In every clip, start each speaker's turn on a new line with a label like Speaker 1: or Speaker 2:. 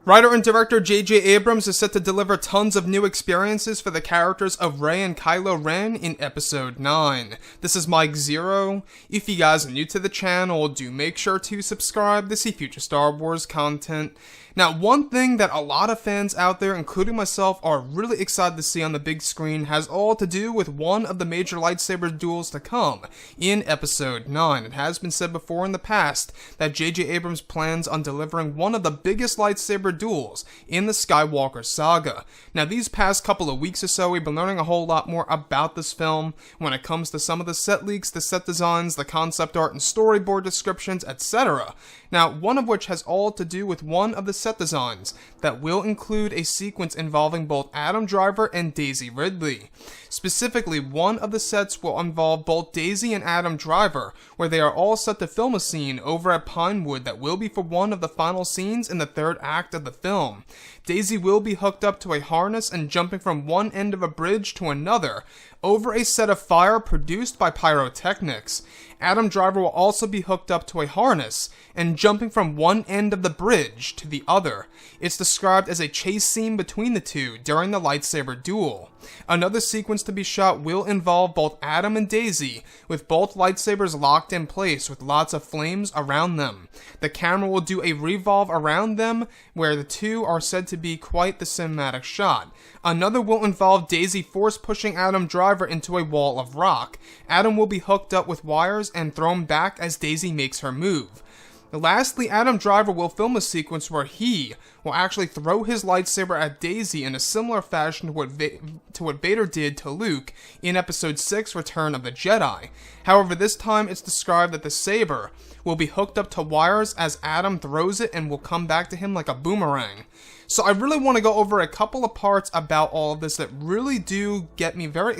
Speaker 1: Writer and director J.J. Abrams is set to deliver tons of new experiences for the characters of Rey and Kylo Ren in Episode 9. This is Mike Zero. If you guys are new to the channel, do make sure to subscribe to see future Star Wars content. Now, one thing that a lot of fans out there, including myself, are really excited to see on the big screen has all to do with one of the major lightsaber duels to come in Episode 9. It has been said before in the past that J.J. Abrams plans on delivering one of the biggest lightsaber duels in the Skywalker saga. Now, these past couple of weeks or so, we've been learning a whole lot more about this film when it comes to some of the set leaks, the set designs, the concept art and storyboard descriptions, etc. Now, one of which has all to do with one of the set designs that will include a sequence involving both Adam Driver and Daisy Ridley. Specifically, one of the sets will involve both Daisy and Adam Driver, where they are all set to film a scene over at Pinewood that will be for one of the final scenes in the third act of the film. Daisy will be hooked up to a harness and jumping from one end of a bridge to another over a set of fire produced by pyrotechnics. Adam Driver will also be hooked up to a harness and jumping from one end of the bridge to the other. It's described as a chase scene between the two during the lightsaber duel. Another sequence to be shot will involve both Adam and Daisy, with both lightsabers locked in place with lots of flames around them. The camera will do a revolve around them, where the two are said to be quite the cinematic shot. Another will involve Daisy force pushing Adam Driver into a wall of rock. Adam will be hooked up with wires and thrown back as Daisy makes her move. Lastly, Adam Driver will film a sequence where he will actually throw his lightsaber at Daisy in a similar fashion to what Vader did to Luke in Episode 6, Return of the Jedi. However, this time it's described that the saber will be hooked up to wires as Adam throws it and will come back to him like a boomerang. So I really want to go over a couple of parts about all of this that really do get me very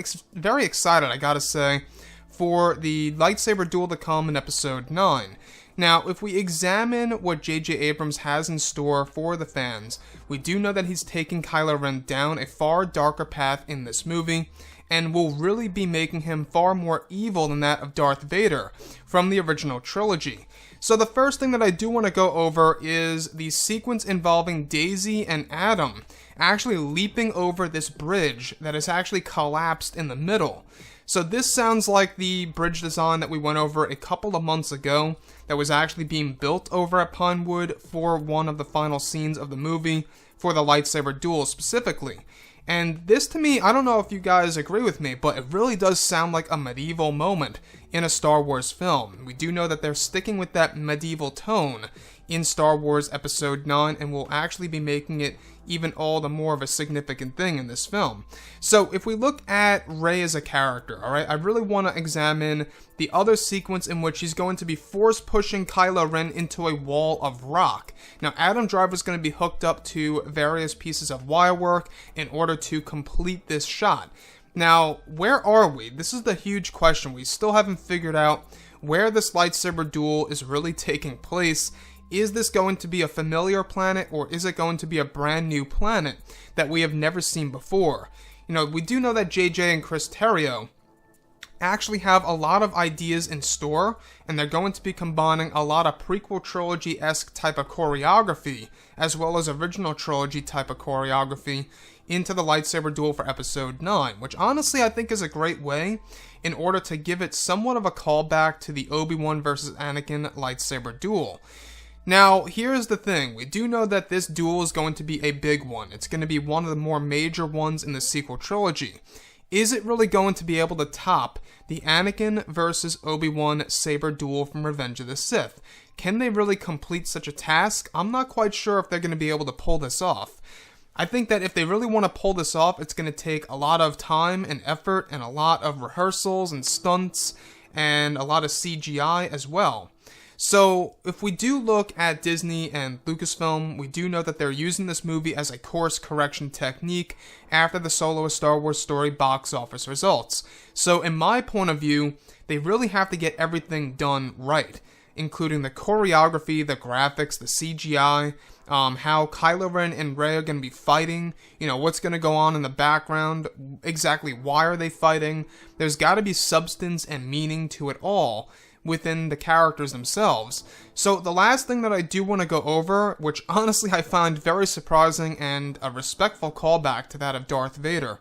Speaker 1: excited, I gotta say, for the lightsaber duel to come in Episode 9. Now, if we examine what J.J. Abrams has in store for the fans, we do know that he's taking Kylo Ren down a far darker path in this movie, and will really be making him far more evil than that of Darth Vader from the original trilogy. So the first thing that I do want to go over is the sequence involving Daisy and Adam actually leaping over this bridge that is actually collapsed in the middle. So this sounds like the bridge design that we went over a couple of months ago that was actually being built over at Pinewood for one of the final scenes of the movie for the lightsaber duel specifically. And this to me, I don't know if you guys agree with me, but it really does sound like a medieval moment in a Star Wars film. We do know that they're sticking with that medieval tone in Star Wars Episode 9 and will actually be making it even all the more of a significant thing in this film. So if we look at Rey as a character, alright, I really want to examine the other sequence in which he's going to be force pushing Kylo Ren into a wall of rock. Now, Adam Driver is going to be hooked up to various pieces of wire work in order to complete this shot. Now, where are we? This is the huge question. We still haven't figured out where this lightsaber duel is really taking place. Is this going to be a familiar planet, or is it going to be a brand new planet that we have never seen before? You know, we do know that JJ and Chris Terrio actually have a lot of ideas in store, and they're going to be combining a lot of prequel trilogy-esque type of choreography, as well as original trilogy type of choreography, into the lightsaber duel for Episode 9, which honestly I think is a great way in order to give it somewhat of a callback to the Obi-Wan versus Anakin lightsaber duel. Now, here's the thing. We do know that this duel is going to be a big one. It's going to be one of the more major ones in the sequel trilogy. Is it really going to be able to top the Anakin versus Obi-Wan saber duel from Revenge of the Sith? Can they really complete such a task? I'm not quite sure if they're going to be able to pull this off. I think that if they really want to pull this off, it's going to take a lot of time and effort and a lot of rehearsals and stunts and a lot of CGI as well. So, if we do look at Disney and Lucasfilm, we do know that they're using this movie as a course correction technique after the Solo A Star Wars Story box office results. So, in my point of view, they really have to get everything done right, including the choreography, the graphics, the CGI, how Kylo Ren and Rey are going to be fighting, you know, what's going to go on in the background, exactly why are they fighting. There's got to be substance and meaning to it all within the characters themselves. So the last thing that I do want to go over, which honestly I find very surprising and a respectful callback to that of Darth Vader,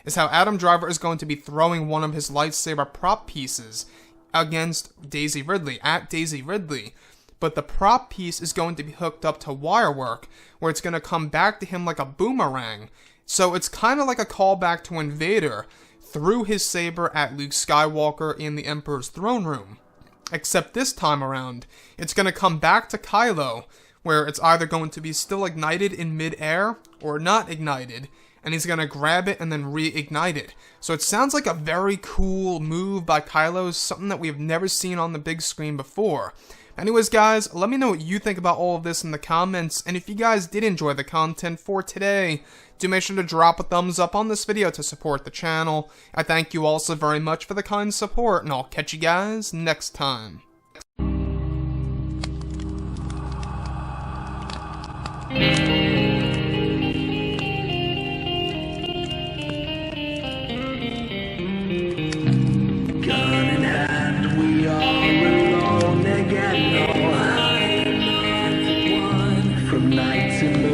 Speaker 1: is how Adam Driver is going to be throwing one of his lightsaber prop pieces against Daisy Ridley, at Daisy Ridley. But the prop piece is going to be hooked up to wire work, where it's going to come back to him like a boomerang. So it's kind of like a callback to when Vader threw his saber at Luke Skywalker in the Emperor's throne room. Except this time around, it's going to come back to Kylo, where it's either going to be still ignited in mid-air or not ignited, and he's going to grab it and then reignite it. So it sounds like a very cool move by Kylo, something that we have never seen on the big screen before. Anyways, guys, let me know what you think about all of this in the comments, and if you guys did enjoy the content for today, do make sure to drop a thumbs up on this video to support the channel. I thank you all so very much for the kind support, and I'll catch you guys next time.
Speaker 2: Gun in hand, we are alone again. No, I'm not one from night to morning.